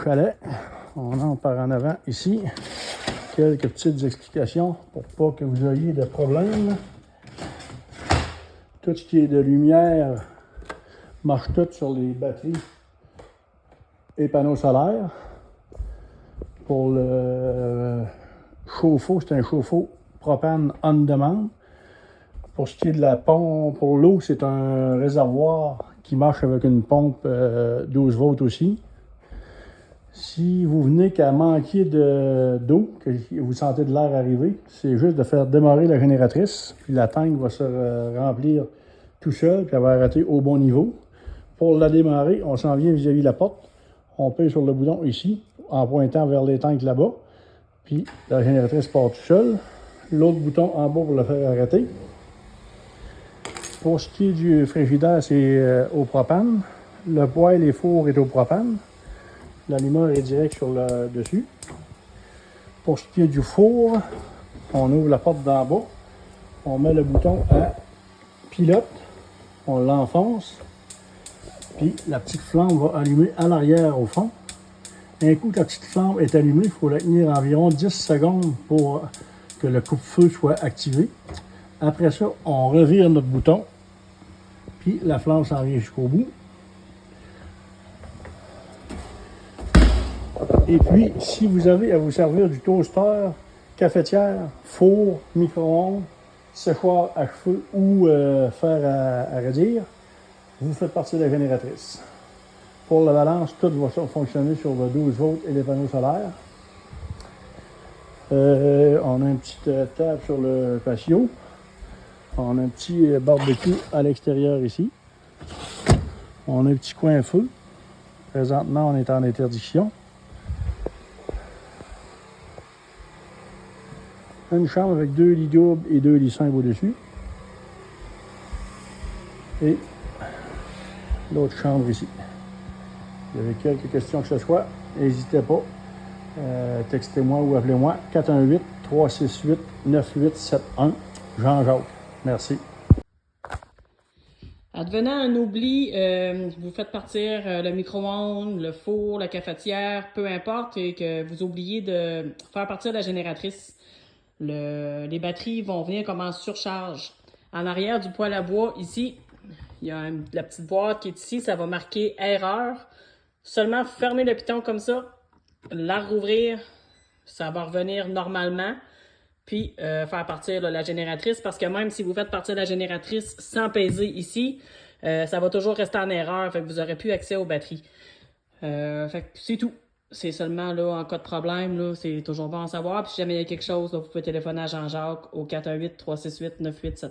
chalet. On entre par en avant ici. Quelques petites explications pour pas que vous ayez de problème. Tout ce qui est de lumière marche tout sur les batteries et panneaux solaires. Pour le chauffe-eau, c'est un chauffe-eau propane on demand. Pour ce qui est de la pompe pour l'eau, c'est un réservoir qui marche avec une pompe 12 volts aussi. Si vous venez qu'à manquer d'eau, que vous sentez de l'air arriver, c'est juste de faire démarrer la génératrice, puis la tank va se remplir tout seul, puis elle va arrêter au bon niveau. Pour la démarrer, on s'en vient vis-à-vis de la porte, on pèse sur le bouton ici, en pointant vers les tanks là-bas, puis la génératrice part tout seul. L'autre bouton en bas pour le faire arrêter. Pour ce qui est du frigidaire, c'est au propane. Le poêle et four est au propane. L'allumeur est direct sur le dessus. Pour ce qui est du four, on ouvre la porte d'en bas. On met le bouton à pilote. On l'enfonce. Puis la petite flamme va allumer à l'arrière au fond. Un coup que la petite flamme est allumée, il faut la tenir environ 10 secondes pour que le coupe-feu soit activé. Après ça, on revire notre bouton. Puis la flamme s'en vient jusqu'au bout. Et puis, si vous avez à vous servir du toaster, cafetière, four, micro-ondes, séchoir à cheveux ou fer à redire, vous faites partie de la génératrice. Pour la balance, tout va fonctionner sur le 12 volts et les panneaux solaires. On a une petite table sur le patio. On a un petit barbecue à l'extérieur ici. On a un petit coin feu. Présentement, on est en interdiction. Une chambre avec 2 lits doubles et 2 lits simples au-dessus. Et l'autre chambre ici. Si vous avez quelques questions que ce soit, n'hésitez pas. Textez-moi ou appelez-moi 418-368-9871. Jean-Jacques. Merci. Advenant un oubli, vous faites partir le micro-ondes, le four, la cafetière, peu importe, et que vous oubliez de faire partir la génératrice. Les batteries vont venir comme en surcharge. En arrière du poêle à bois, ici, il y a la petite boîte qui est ici, ça va marquer erreur. Seulement fermer le piton comme ça, la rouvrir, ça va revenir normalement. Puis faire partir la génératrice, parce que même si vous faites partir la génératrice sans peser ici, ça va toujours rester en erreur, fait que vous n'aurez plus accès aux batteries. Fait que c'est tout. C'est seulement là, en cas de problème, là, c'est toujours bon à savoir. Puis si jamais il y a quelque chose, là, vous pouvez téléphoner à Jean-Jacques au 418-368-9871.